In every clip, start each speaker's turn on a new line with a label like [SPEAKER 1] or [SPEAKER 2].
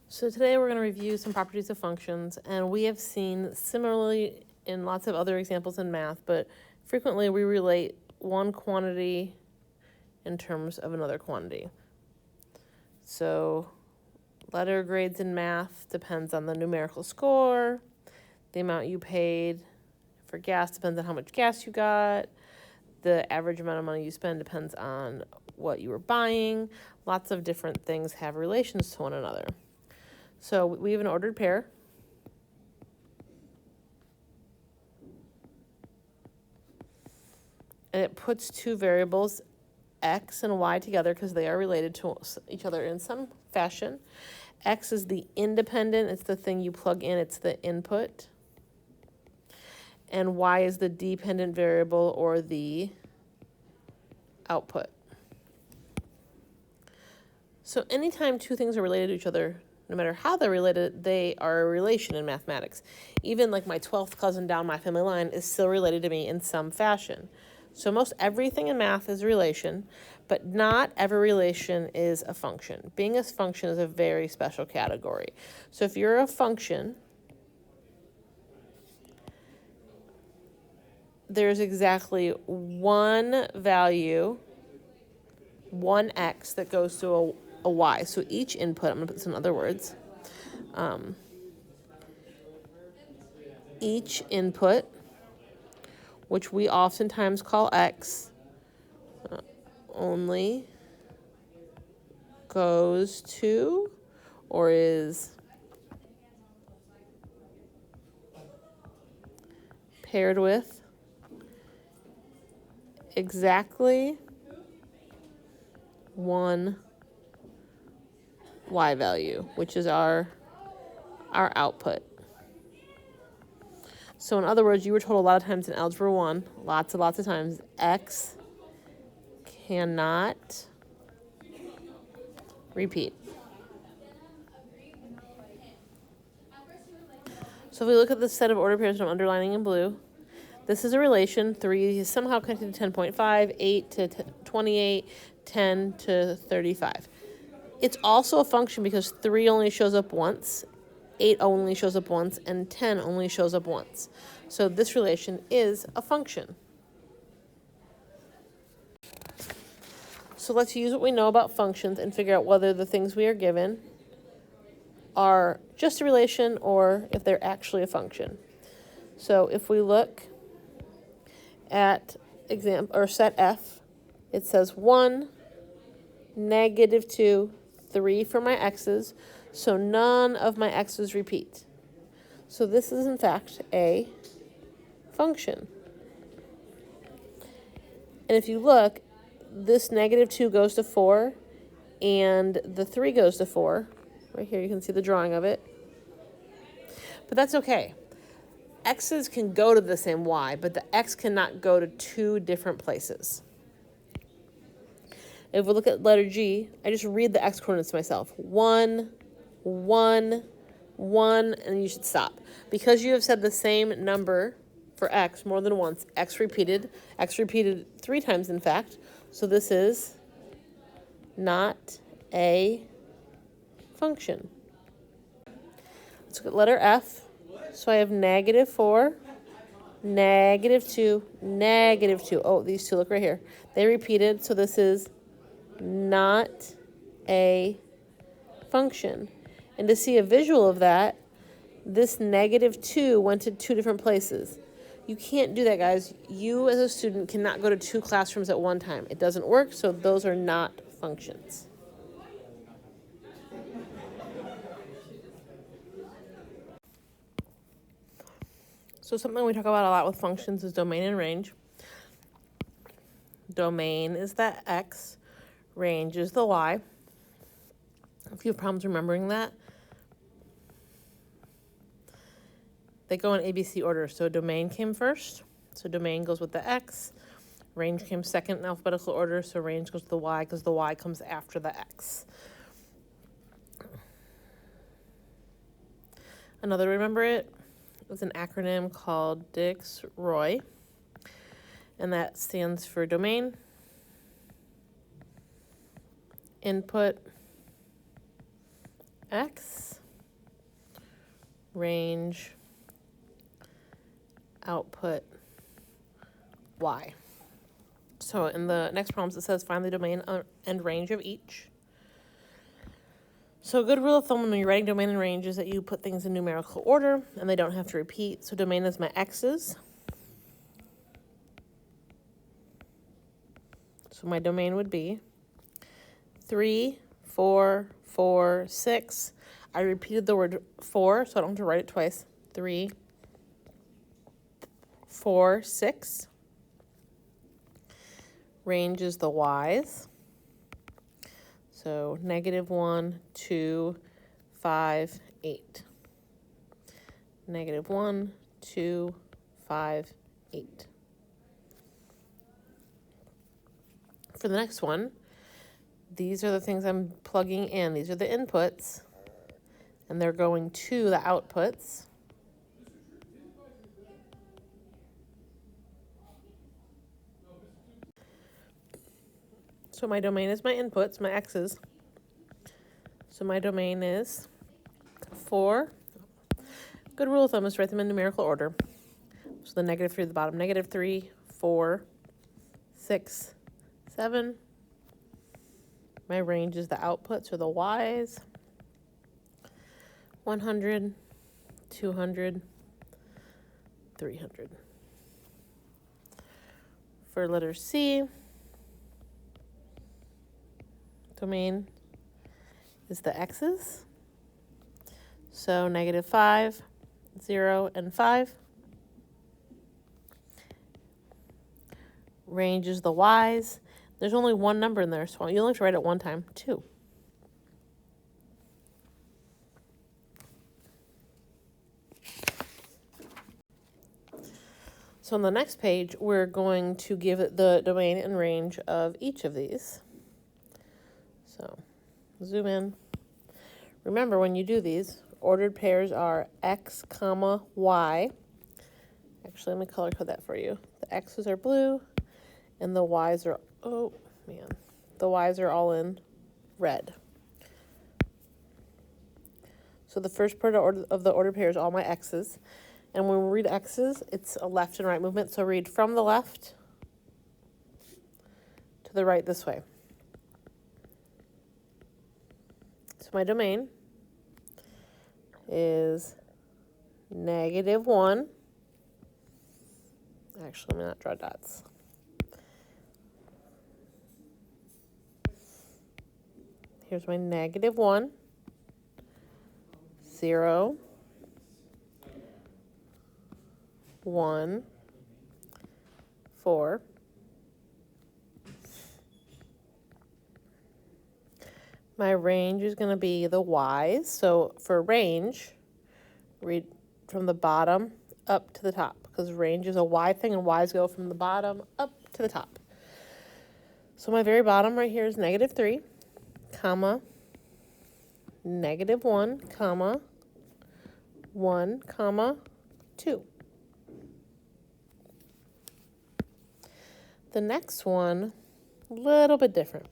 [SPEAKER 1] So today we're going to review some properties of functions, and we have seen similarly in lots of other examples in math, but frequently we relate one quantity in terms of another quantity. So letter grades in math depends on the numerical score, the amount you paid for gas depends on how much gas you got, the average amount of money you spend depends on what you were buying. Lots of different things have relations to one another. So we have an ordered pair. And it puts two variables, x and y, together because they are related to each other in some fashion. X is the independent, it's the thing you plug in, it's the input. And y is the dependent variable or the output. So anytime two things are related to each other, no matter how they're related, they are a relation in mathematics. Even like my 12th cousin down my family line is still related to me in some fashion. So most everything in math is a relation, but not every relation is a function. Being a function is a very special category. So if you're a function, there's exactly one value, one x that goes to a y. So each input, I'm going to put this in other words, each input, which we oftentimes call x, only goes to or is paired with exactly one y value, which is our output. So in other words, you were told a lot of times in Algebra 1, lots of times, x cannot repeat. So if we look at this set of ordered pairs that I'm underlining in blue, this is a relation. 3 is somehow connected to 10.5, 8 to 28, 10 to 35. It's also a function because 3 only shows up once, 8 only shows up once, and 10 only shows up once. So this relation is a function. So let's use what we know about functions and figure out whether the things we are given are just a relation or if they're actually a function. So if we look at set F, it says 1, -2, 3 for my x's, so none of my x's repeat. So this is in fact a function. And if you look, this -2 goes to 4 and the 3 goes to 4. Right here you can see the drawing of it. But that's okay. X's can go to the same y, but the x cannot go to two different places. If we look at letter G, I just read the x coordinates to myself. 1, 1, 1, and you should stop. Because you have said the same number for x more than once, x repeated 3 times in fact, so this is not a function. Let's look at letter F. So I have -4, -2, -2. Oh, these two, look right here. They repeated, so this is not a function. And to see a visual of that, this -2 went to two different places. You can't do that, guys. You as a student cannot go to two classrooms at one time. It doesn't work, so those are not functions. So something we talk about a lot with functions is domain and range. Domain is the x, range is the y. If you have problems remembering that, they go in ABC order. So domain came first, so domain goes with the x. Range came second in alphabetical order, so range goes to the y because the y comes after the x. Another remember it was an acronym called Dix-Roy, and that stands for domain, input, x, range, output, y. So in the next problems, it says find the domain and range of each. So a good rule of thumb when you're writing domain and range is that you put things in numerical order and they don't have to repeat. So domain is my x's. So my domain would be 3, 4, 4, 6. I repeated the word 4, so I don't have to write it twice. 3, 4, 6. Range is the y's. So -1, 2, 5, 8. -1, 2, 5, 8. For the next one, these are the things I'm plugging in. These are the inputs, and they're going to the outputs. So my domain is my inputs, my x's. So my domain is 4. Good rule of thumb is to write them in numerical order. So the -3 at the bottom, -3, 4, 6, 7. My range is the outputs or the y's. 100, 200, 300. For letter C, domain is the x's. So -5, 0, and 5. Range is the y's. There's only one number in there, so you only have to write it one time, 2. So on the next page, we're going to give it the domain and range of each of these. So zoom in. Remember, when you do these, ordered pairs are x, comma, y. Actually, let me color code that for you. The x's are blue, and the y's are, oh man, the y's are all in red. So the first part of the ordered pair is all my x's. And when we read x's, it's a left and right movement. So read from the left to the right this way. So my domain is -1. Actually, let me not draw dots. Here's my -1, 0, 1, 4. My range is going to be the y's. So for range, read from the bottom up to the top, because range is a y thing and y's go from the bottom up to the top. So my very bottom right here is -3, comma, -1, comma, 1, comma, 2. The next one, a little bit different.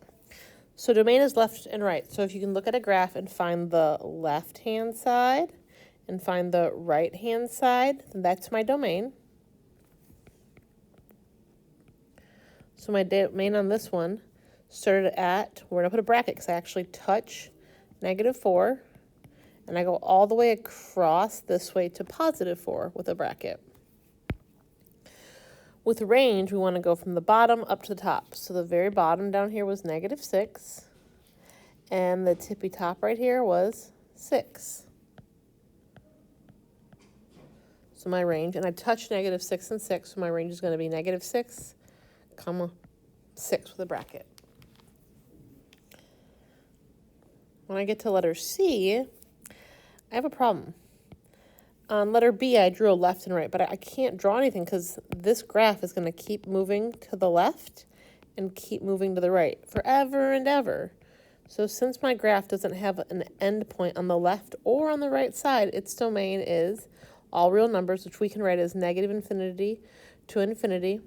[SPEAKER 1] So domain is left and right. So if you can look at a graph and find the left-hand side and find the right-hand side, then that's my domain. So my domain on this one started at, we're going to put a bracket because I actually touch -4, and I go all the way across this way to +4 with a bracket. With range, we want to go from the bottom up to the top. So the very bottom down here was -6, and the tippy top right here was 6. So my range, and I touched -6 and 6, so my range is going to be -6, comma, 6 with a bracket. When I get to letter C, I have a problem. On letter B, I drew a left and right, but I can't draw anything because this graph is going to keep moving to the left and keep moving to the right forever and ever. So since my graph doesn't have an end point on the left or on the right side, its domain is all real numbers, which we can write as -infinity to infinity.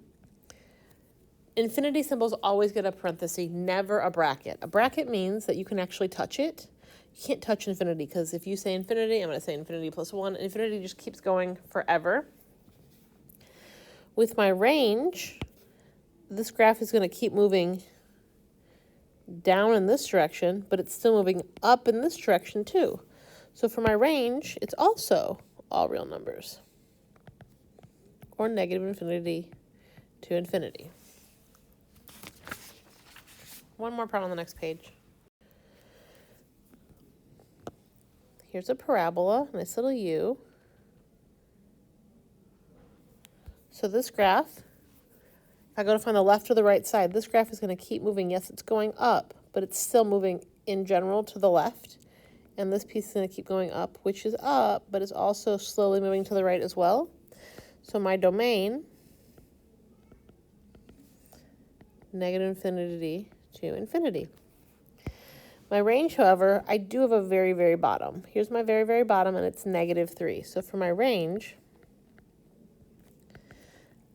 [SPEAKER 1] Infinity symbols always get a parenthesis, never a bracket. A bracket means that you can actually touch it. you can't touch infinity, because if you say infinity, I'm going to say infinity plus 1. Infinity just keeps going forever. With my range, this graph is going to keep moving down in this direction, but it's still moving up in this direction too. So for my range, it's also all real numbers, or negative infinity to infinity. One more problem on the next page. Here's a parabola, nice little U. So this graph, if I go to find the left or the right side, this graph is going to keep moving. Yes, it's going up, but it's still moving in general to the left. And this piece is going to keep going up, which is up, but it's also slowly moving to the right as well. So my domain, negative infinity to infinity. My range, however, I do have a very, very bottom. Here's my very, very bottom, and it's -3. So for my range,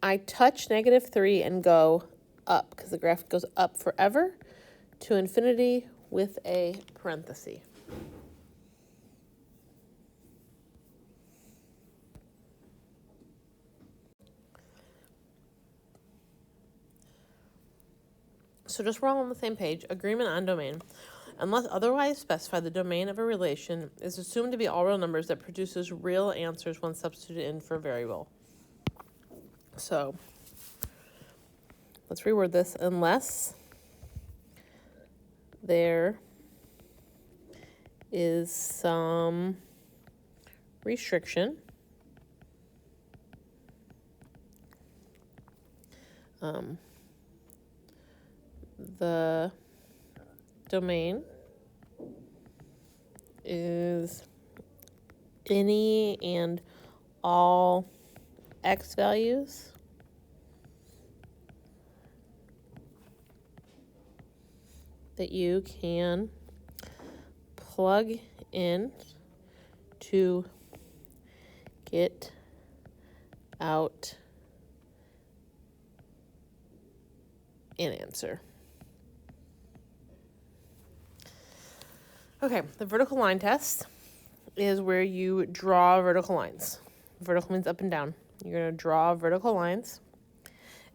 [SPEAKER 1] I touch -3 and go up, because the graph goes up forever to infinity with a parenthesis. So just we're all on the same page, agreement on domain. Unless otherwise specified, the domain of a relation is assumed to be all real numbers that produces real answers when substituted in for a variable. So let's reword this. Unless there is some restriction the domain is any and all x values that you can plug in to get out an answer. Okay, the vertical line test is where you draw vertical lines. Vertical means up and down. You're going to draw vertical lines.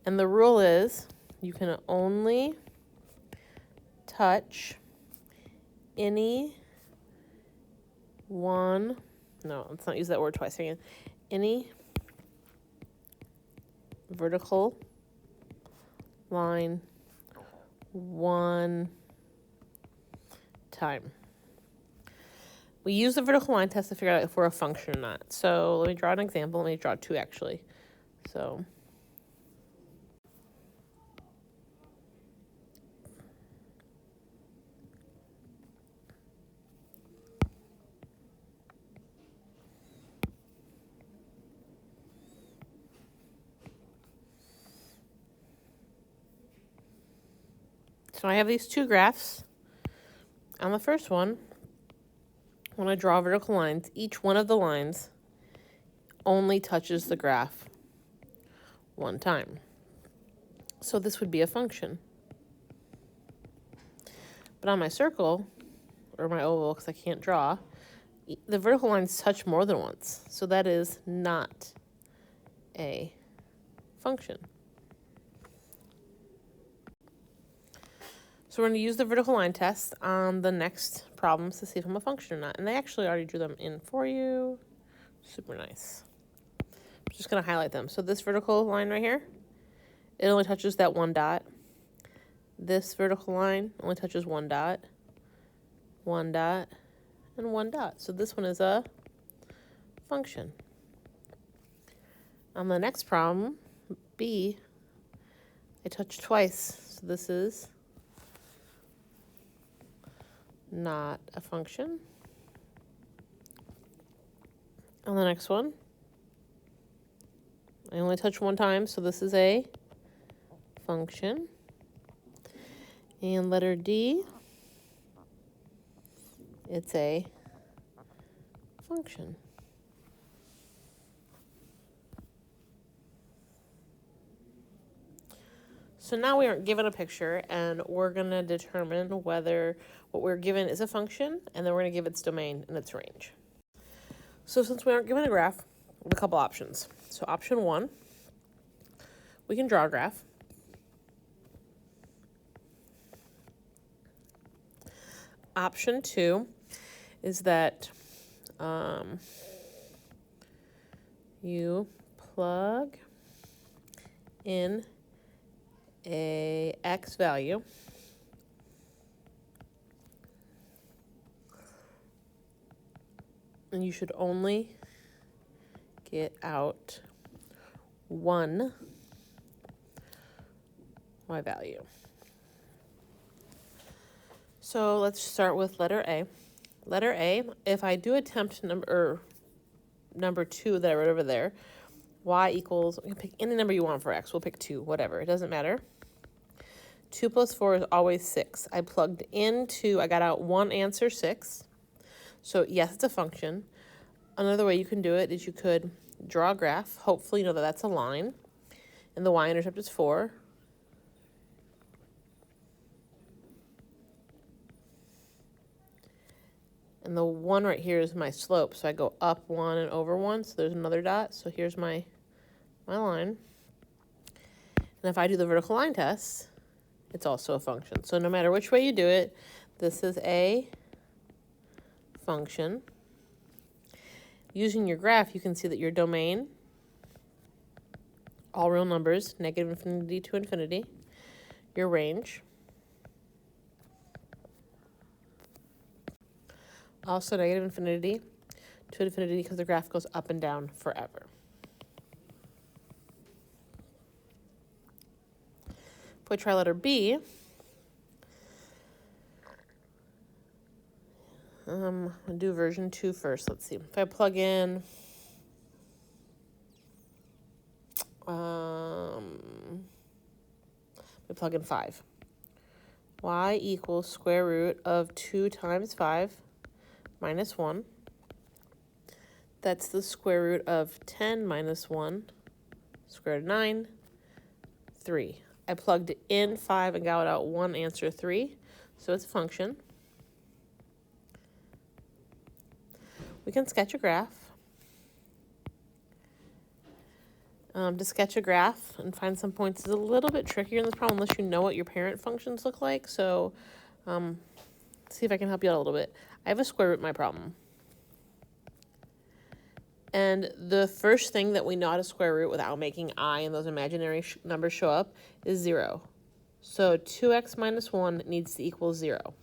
[SPEAKER 1] And the rule is you can only touch any one, no, let's not use that word twice again. Any vertical line one time. We use the vertical line test to figure out if we're a function or not. So let me draw an example. Let me draw two actually. So I have these two graphs. On the first one, when I draw vertical lines, each one of the lines only touches the graph one time. So this would be a function. But on my circle, or my oval, because I can't draw, the vertical lines touch more than once. So that is not a function. So we're going to use the vertical line test on the next problems to see if I'm a function or not. And they actually already drew them in for you. Super nice. I'm just going to highlight them. So this vertical line right here, it only touches that one dot. This vertical line only touches one dot, and one dot. So this one is a function. On the next problem, B, I touch twice. So this is not a function. On the next one, I only touch one time, so this is a function. And letter D, it's a function. So now we aren't given a picture, and we're going to determine whether what we're given is a function, and then we're going to give its domain and its range. So since we aren't given a graph, we have a couple options. So option 1, we can draw a graph. Option 2 is that you plug in a x value and you should only get out one y value. So let's start with letter A. Letter A, if I do attempt number 2 that I wrote over there, y equals, you can pick any number you want for x. We'll pick 2, whatever, it doesn't matter. 2 plus 4 is always 6. I plugged in 2, I got out one answer, 6. So yes, it's a function. Another way you can do it is you could draw a graph. Hopefully you know that that's a line. And the y-intercept is 4. And the 1 right here is my slope. So I go up 1 and over 1. So there's another dot. So here's my line. And if I do the vertical line test, it's also a function. So no matter which way you do it, this is a function. Using your graph, you can see that your domain, all real numbers, negative infinity to infinity. Your range, also negative infinity to infinity because the graph goes up and down forever. If we try letter B, I'll do version 2 first. Let's see. If I plug in we plug in 5. Y equals square root of 2 times 5 minus 1. That's the square root of 10 minus 1, square root of 9, 3. I plugged in 5 and got out one answer, 3. So it's a function. We can sketch a graph. To sketch a graph and find some points is a little bit trickier in this problem unless you know what your parent functions look like. So see if I can help you out a little bit. I have a square root in my problem. And the first thing that we know how to square root without making I and those imaginary numbers show up is 0. So 2x minus 1 needs to equal 0.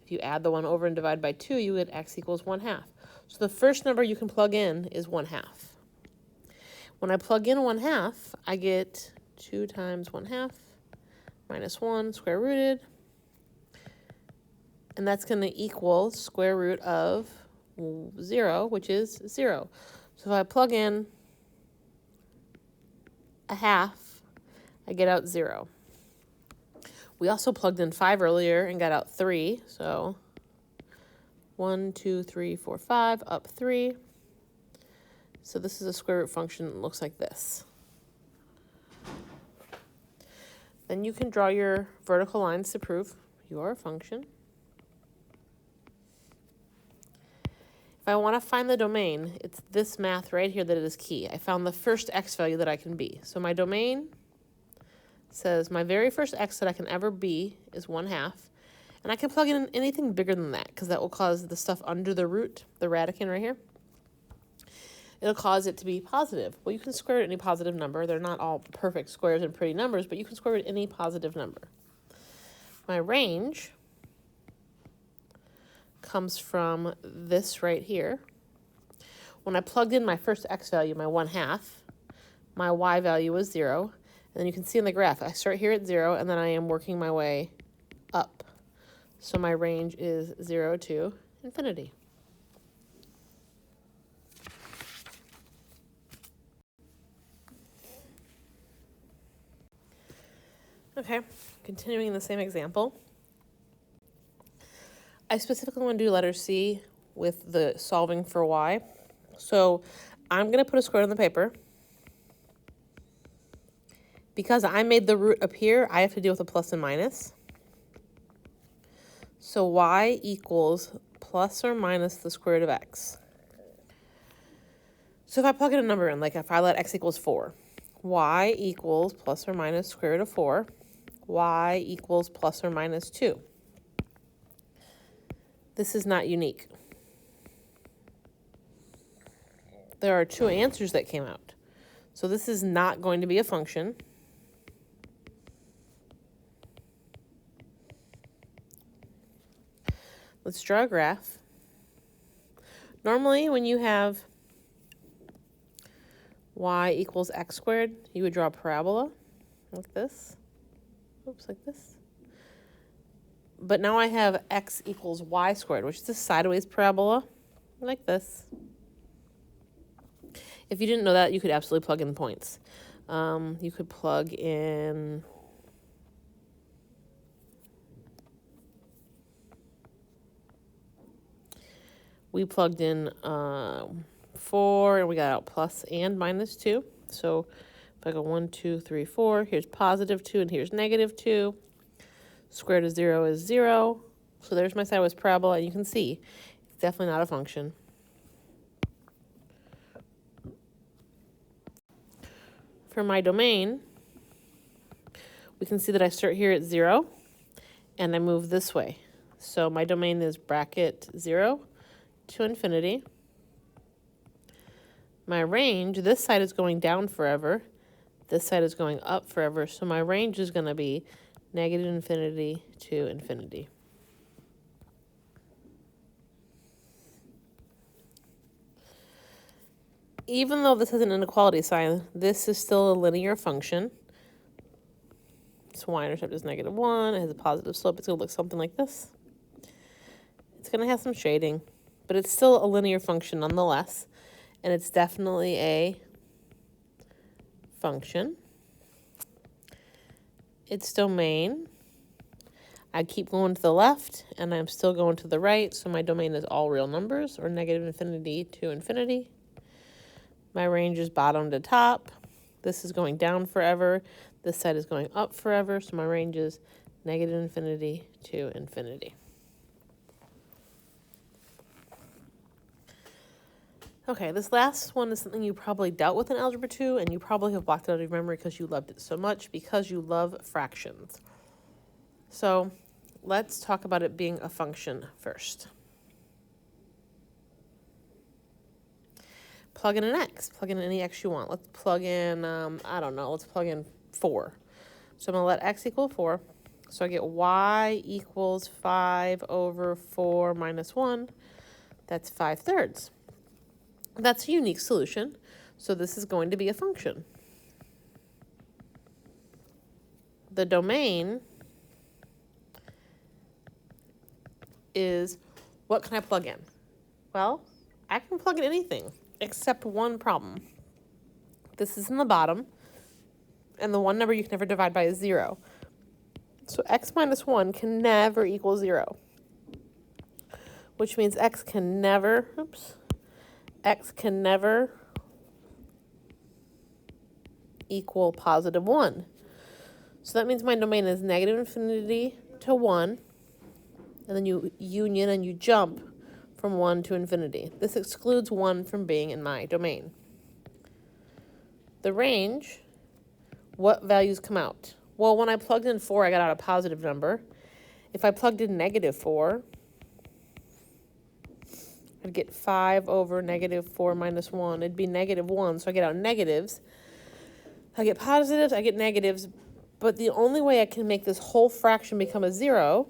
[SPEAKER 1] If you add the 1 over and divide by 2, you get x equals 1/2. So the first number you can plug in is 1/2. When I plug in 1/2, I get 2 times 1/2 minus 1 square rooted. And that's going to equal square root of 0, which is 0. So if I plug in 1/2, I get out 0. We also plugged in 5 earlier and got out 3. So 1, 2, 3, 4, 5, up 3. So this is a square root function that looks like this. Then you can draw your vertical lines to prove your function. If I want to find the domain, it's this math right here that is key. I found the first x value that I can be. So my domain says my very first x that I can ever be is 1/2. And I can plug in anything bigger than that because that will cause the stuff under the root, the radicand right here, it'll cause it to be positive. Well, you can square root any positive number. They're not all perfect squares and pretty numbers, but you can square root any positive number. My range comes from this right here. When I plugged in my first x value, my 1/2, my y value was 0. And then you can see in the graph, I start here at 0, and then I am working my way up. So my range is 0 to infinity. Okay, continuing the same example. I specifically want to do letter C with the solving for y. So I'm going to put a square on the paper. Because I made the root appear, I have to deal with a plus and minus. So y equals plus or minus the square root of x. So if I plug in a number in, like if I let x equals 4, y equals plus or minus square root of 4, y equals plus or minus 2. This is not unique. There are 2 answers that came out. So this is not going to be a function. Let's draw a graph. Normally, when you have y equals x squared, you would draw a parabola like this. Oops, like this. But now I have x equals y squared, which is a sideways parabola, like this. If you didn't know that, you could absolutely plug in points. You could plug in we plugged in 4, and we got out plus and minus 2. So if I go 1, 2, 3, 4, here's positive 2, and here's negative 2. Square root of 0 is 0. So there's my sideways parabola, and you can see it's definitely not a function. For my domain, we can see that I start here at 0, and I move this way. So my domain is bracket 0 to infinity. My range, this side is going down forever. This side is going up forever. So my range is going to be negative infinity to infinity. Even though this has an inequality sign, this is still a linear function. Its y-intercept is -1. It has a positive slope. It's going to look something like this. It's going to have some shading, but it's still a linear function nonetheless. And it's definitely a function. Its domain, I keep going to the left, and I'm still going to the right, so my domain is all real numbers, or negative infinity to infinity. My range is bottom to top. This is going down forever. This side is going up forever, so my range is negative infinity to infinity. Okay, this last one is something you probably dealt with in Algebra 2, and you probably have blocked it out of your memory because you loved it so much, because you love fractions. So let's talk about it being a function first. Plug in an x. Plug in any x you want. Let's plug in, I don't know, let's plug in 4. So I'm going to let x equal 4. So I get y equals 5 over 4 minus 1. That's 5/3. That's a unique solution, so this is going to be a function. The domain is, what can I plug in? Well, I can plug in anything except one problem. This is in the bottom, and the one number you can never divide by is 0. So x minus 1 can never equal 0, which means x can never equal positive 1. So that means my domain is negative infinity to 1, and then you union and you jump from 1 to infinity. This excludes 1 from being in my domain. The range, what values come out? Well, when I plugged in 4, I got out a positive number. If I plugged in negative 4, I'd get 5 over negative 4 minus 1. It'd be -1, so I get out negatives. I get positives, I get negatives, but the only way I can make this whole fraction become a 0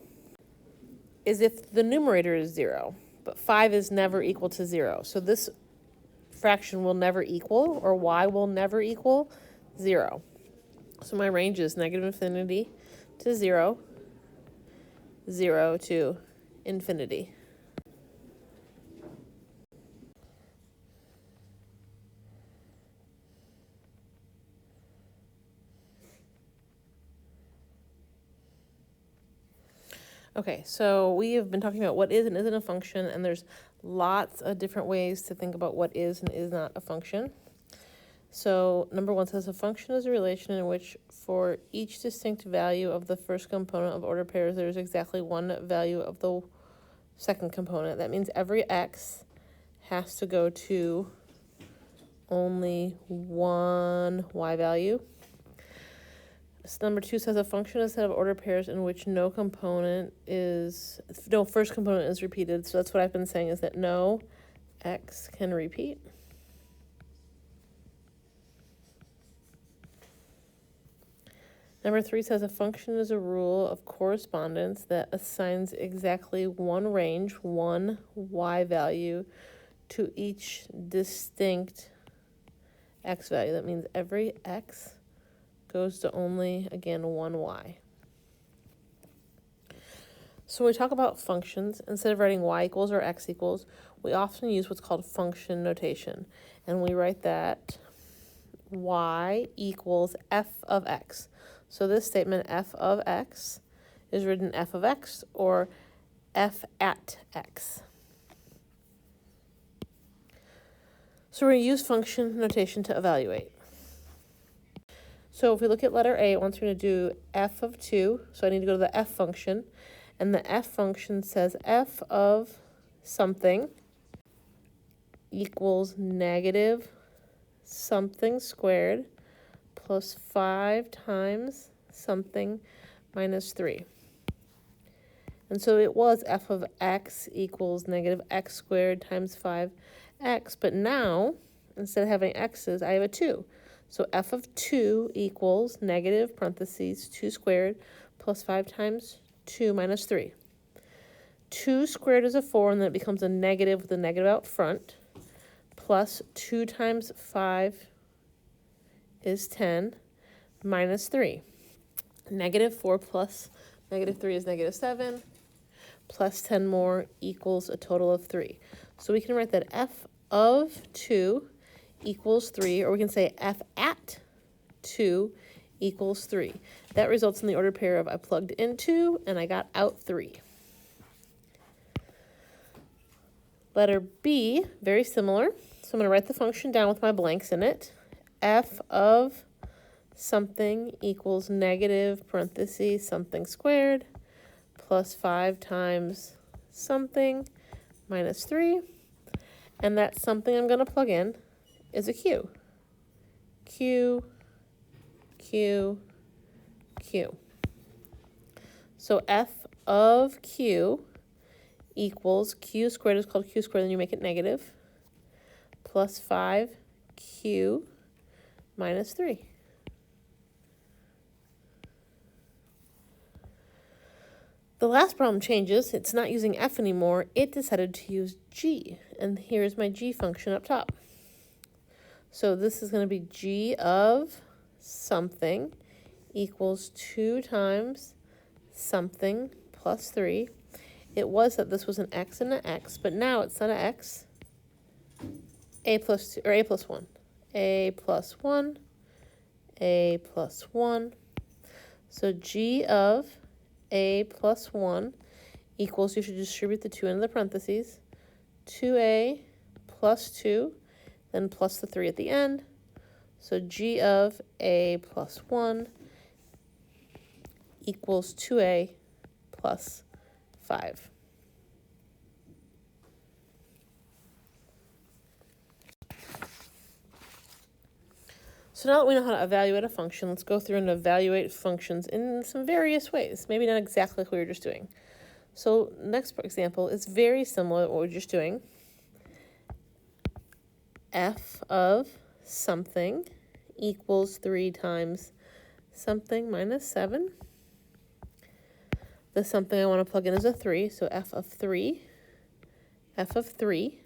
[SPEAKER 1] is if the numerator is 0, but 5 is never equal to 0. So this fraction will never equal, or y will never equal 0. So my range is negative infinity to 0, 0 to infinity. Okay, so we have been talking about what is and isn't a function, and there's lots of different ways to think about what is and is not a function. So number 1 says a function is a relation in which for each distinct value of the first component of ordered pairs, there is exactly one value of the second component. That means every x has to go to only one y value. So number 2 says a function is a set of ordered pairs in which no first component is repeated. So that's what I've been saying, is that no x can repeat. Number 3 says a function is a rule of correspondence that assigns exactly one range, one y value, to each distinct x value. That means every x goes to only, again, one y. So when we talk about functions, instead of writing y equals or x equals, we often use what's called function notation. And we write that y equals f of x. So this statement, f of x, is written f of x or f at x. So we're going to use function notation to evaluate. So if we look at letter A, it wants me to do f of 2. So I need to go to the f function. And the f function says f of something equals negative something squared plus 5 times something minus 3. And so it was f of x equals negative x squared times 5x. But now, instead of having x's, I have a 2. So f of 2 equals negative parentheses 2 squared plus 5 times 2 minus 3. 2 squared is a 4, and then it becomes a negative with a negative out front, plus 2 times 5 is 10, minus 3. Negative 4 plus negative 3 is negative 7, plus 10 more equals a total of 3. So we can write that f of 2 equals 3, or we can say f at 2 equals 3. That results in the ordered pair of I plugged in 2 and I got out 3. Letter B, very similar. So I'm going to write the function down with my blanks in it. F of something equals negative parentheses something squared plus 5 times something minus 3. And that something I'm going to plug in is a q. Q, Q, Q. So f of q equals q squared is called q squared, then you make it negative, plus 5q minus 3. The last problem changes. It's not using f anymore. It decided to use g. And here's my g function up top. So this is going to be g of something equals 2 times something plus 3. It was that this was an x and an x, but now it's not an x. A plus 2, or a plus 1. A plus 1. A plus 1. So g of a plus 1 equals, you should distribute the 2 into the parentheses, 2a plus 2, then plus the 3 at the end. So g of a plus 1 equals 2a plus 5. So now that we know how to evaluate a function, let's go through and evaluate functions in some various ways. Maybe not exactly like we were just doing. So next example is very similar to what we were just doing. F of something equals 3 times something minus 7. The something I want to plug in is a 3, so f of 3. F of 3.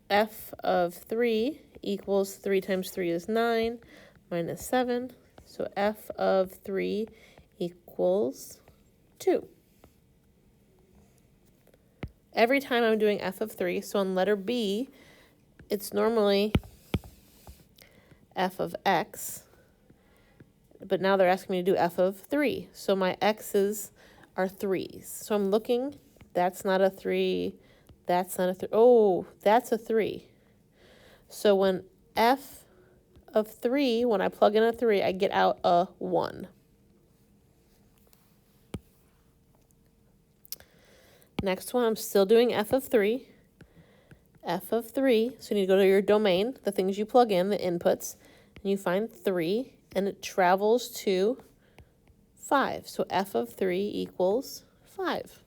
[SPEAKER 1] F of 3 equals 3 times 3 is 9, minus 7. So f of 3 equals 2. Every time I'm doing f of 3, so on letter B, it's normally f of x, but now they're asking me to do f of 3. So my x's are 3's. So I'm looking, that's not a 3, that's not a 3. Oh, that's a 3. So when f of 3, when I plug in a 3, I get out a 1. Next one, I'm still doing f of 3. F of 3, so you need to go to your domain, the things you plug in, the inputs, and you find 3, and it travels to 5. So f of 3 equals 5.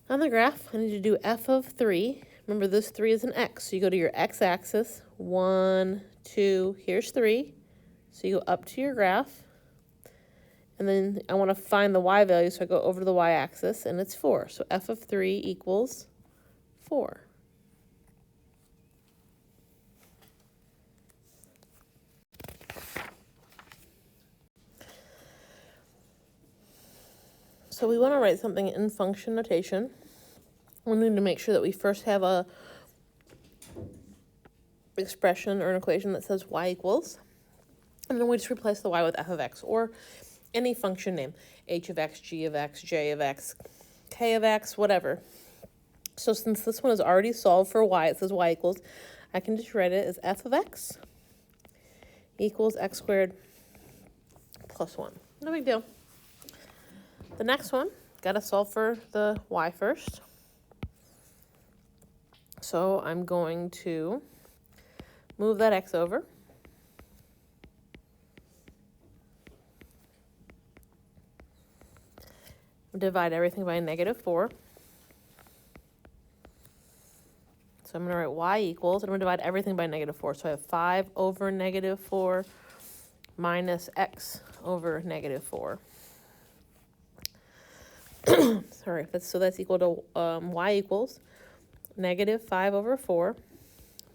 [SPEAKER 1] On the graph, I need to do f of 3. Remember, this 3 is an x, so you go to your x-axis. 1, 2, here's 3. So you go up to your graph. And then I want to find the y value, so I go over to the y-axis, and it's 4. So f of 3 equals 4. So we want to write something in function notation. We need to make sure that we first have a expression or an equation that says y equals, and then we just replace the y with f of x, or any function name, h of x, g of x, j of x, k of x, whatever. So since this one is already solved for y, it says y equals, I can just write it as f of x equals x squared plus 1. No big deal. The next one, got to solve for the y first. So I'm going to move that x over. Divide everything by -4. So I'm going to write y equals, and I'm going to divide everything by -4. So I have 5 over -4 minus x over -4. Sorry, that's equal to y equals -5 over 4.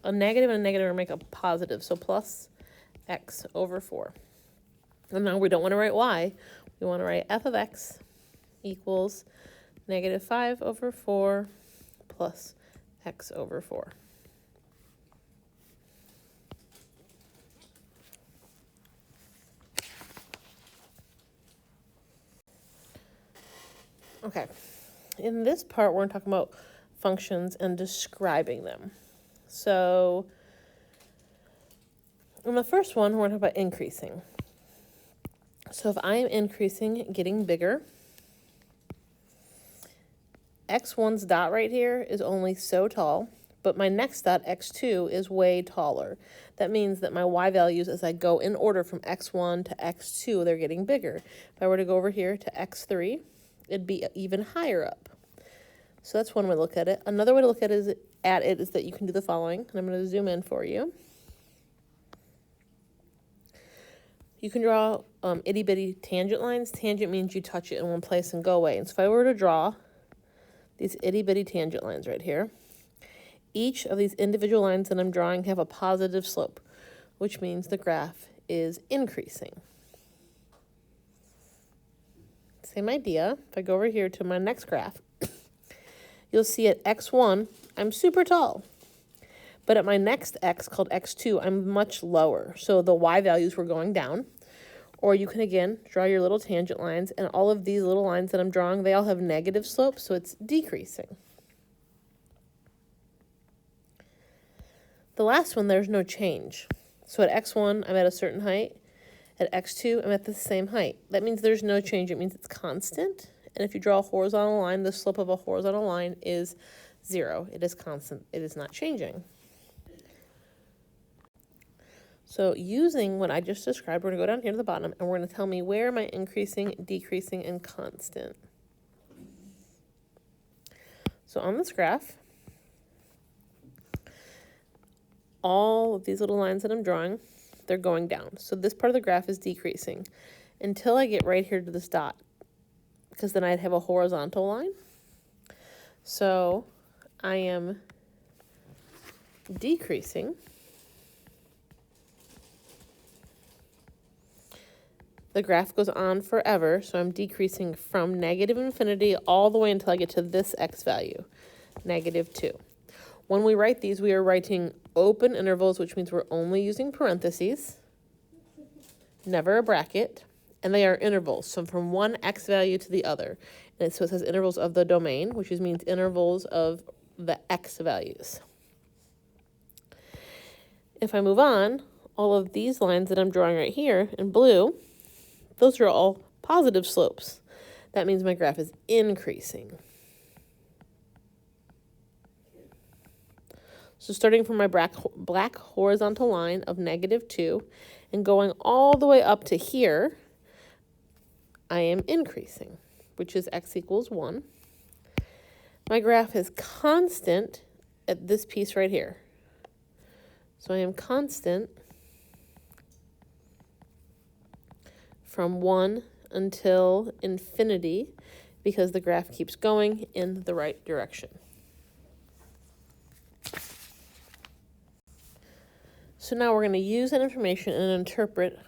[SPEAKER 1] A negative and a negative make a positive, so plus x over 4. And now we don't want to write y. We want to write f of x equals -5 over 4 plus x over 4. Okay, in this part, we're talking about functions and describing them. So in the first one, we're talking about increasing. So if I am increasing, getting bigger, x1's dot right here is only so tall, but my next dot, x2, is way taller. That means that my y values, as I go in order from x1 to x2, they're getting bigger. If I were to go over here to x3, it'd be even higher up. So that's one way to look at it. Another way to look at it is that you can do the following, and I'm going to zoom in for you. You can draw itty-bitty tangent lines. Tangent means you touch it in one place and go away. And so if I were to draw these itty-bitty tangent lines right here, each of these individual lines that I'm drawing have a positive slope, which means the graph is increasing. Same idea. If I go over here to my next graph, you'll see at x1, I'm super tall. But at my next x, called x2, I'm much lower. So the y values were going down. Or you can, again, draw your little tangent lines. And all of these little lines that I'm drawing, they all have negative slopes, so it's decreasing. The last one, there's no change. So at x1, I'm at a certain height. At x2, I'm at the same height. That means there's no change. It means it's constant. And if you draw a horizontal line, the slope of a horizontal line is 0. It is constant. It is not changing. So using what I just described, we're going to go down here to the bottom, and we're going to tell me where am I increasing, decreasing, and constant. So on this graph, all of these little lines that I'm drawing, they're going down. So this part of the graph is decreasing until I get right here to this dot, because then I'd have a horizontal line. So I am decreasing. The graph goes on forever, so I'm decreasing from -infinity all the way until I get to this x value, -2. When we write these, we are writing open intervals, which means we're only using parentheses, never a bracket, And they are intervals, so from one x value to the other. And so it says intervals of the domain, which means intervals of the x values. If I move on, all of these lines that I'm drawing right here in blue, those are all positive slopes. That means my graph is increasing. So starting from my black horizontal line of -2 and going all the way up to here, I am increasing, which is x equals 1. My graph is constant at this piece right here. So I am constant from 1 until infinity because the graph keeps going in the right direction. So now we're going to use that information and interpret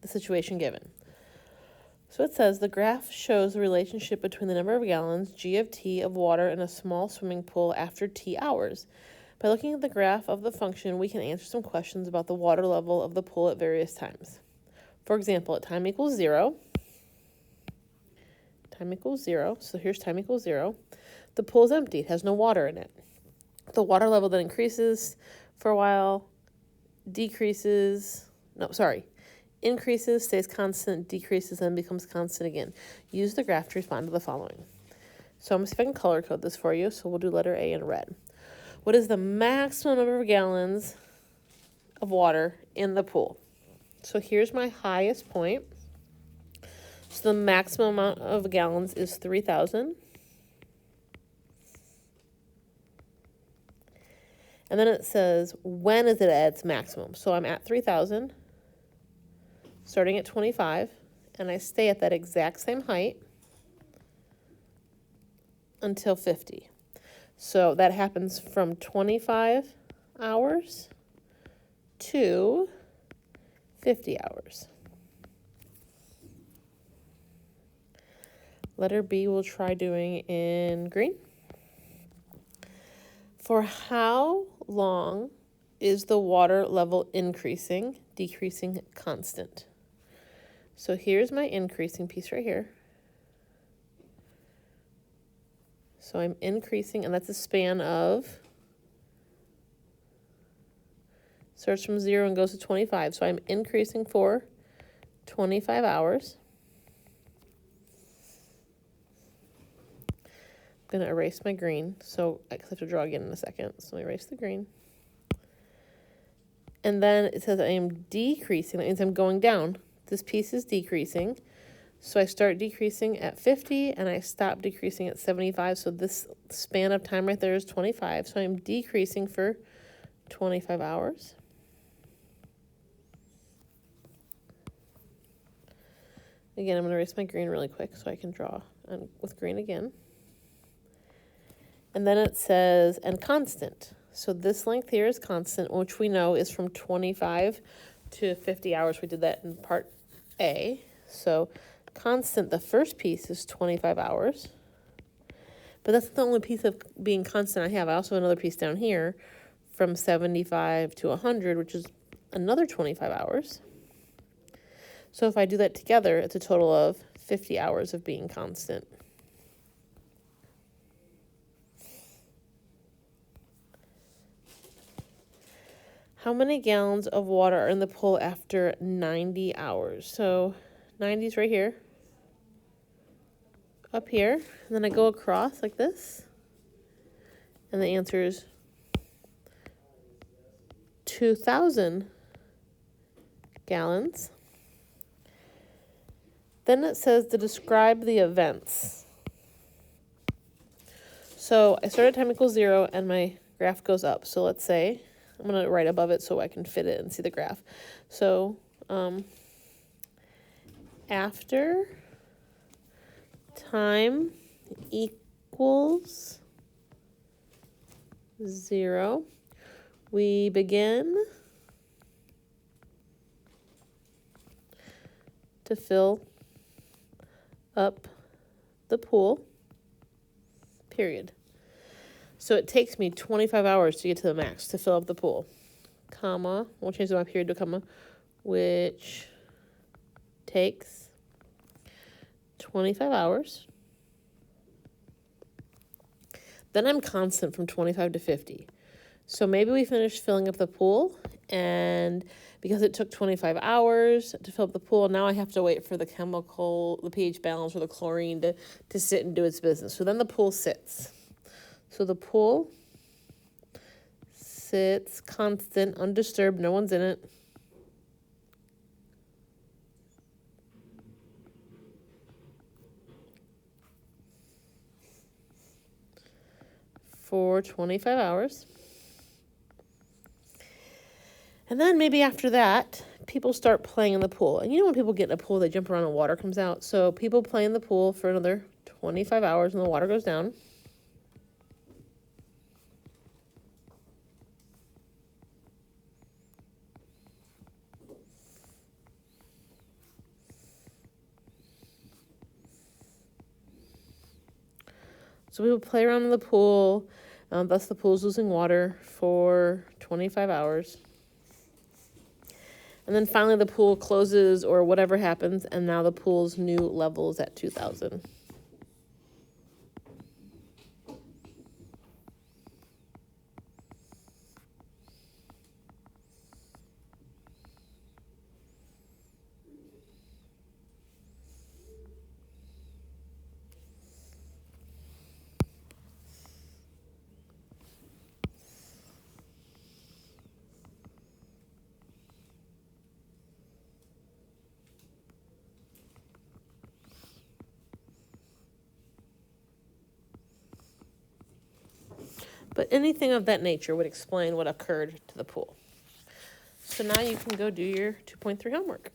[SPEAKER 1] the situation given. So it says the graph shows the relationship between the number of gallons, G of T, of water in a small swimming pool after T hours. By looking at the graph of the function, we can answer some questions about the water level of the pool at various times. For example, at time equals 0, so here's time equals 0, the pool is empty, it has no water in it. The water level then increases for a while, increases, stays constant, decreases, and becomes constant again. Use the graph to respond to the following. So I'm going to see if I can color code this for you. So we'll do letter A in red. What is the maximum number of gallons of water in the pool? So here's my highest point. So the maximum amount of gallons is 3,000. And then it says, when is it at its maximum? So I'm at 3,000, starting at 25, and I stay at that exact same height until 50. So that happens from 25 hours to 50 hours. Letter B we'll try doing in green. For how long is the water level increasing, decreasing, constant? So here's my increasing piece right here. So I'm increasing, and that's a span of, starts from 0 and goes to 25. So I'm increasing for 25 hours. I'm going to erase my green, so I have to draw again in a second. So I erase the green. And then it says I am decreasing. That means I'm going down. This piece is decreasing. So I start decreasing at 50, and I stop decreasing at 75. So this span of time right there is 25. So I'm decreasing for 25 hours. Again, I'm going to erase my green really quick so I can draw with green again. And then it says, and constant. So this length here is constant, which we know is from 25 to 50 hours. We did that in part A. So constant, the first piece is 25 hours. But that's the only piece of being constant I have. I also have another piece down here from 75 to 100, which is another 25 hours. So if I do that together, it's a total of 50 hours of being constant. How many gallons of water are in the pool after 90 hours? So 90 is right here, up here, and then I go across like this, and the answer is 2,000 gallons. Then it says to describe the events. So I start at time equals 0, and my graph goes up. So let's say, I'm going to write above it so I can fit it and see the graph. So after time equals 0, we begin to fill up the pool, period. So it takes me 25 hours to get to the max to fill up the pool, comma, we'll change my period to comma, which takes 25 hours. Then I'm constant from 25 to 50. So maybe we finish filling up the pool, and because it took 25 hours to fill up the pool, now I have to wait for the pH balance or the chlorine to sit and do its business. So then the pool sits. So the pool sits constant, undisturbed, no one's in it. For 25 hours. And then maybe after that, people start playing in the pool. And you know when people get in a pool, they jump around and water comes out. So people play in the pool for another 25 hours and the water goes down. So people play around in the pool, thus the pool's losing water for 25 hours. And then finally the pool closes or whatever happens, and now the pool's new level is at 2,000. But anything of that nature would explain what occurred to the pool. So now you can go do your 2.3 homework.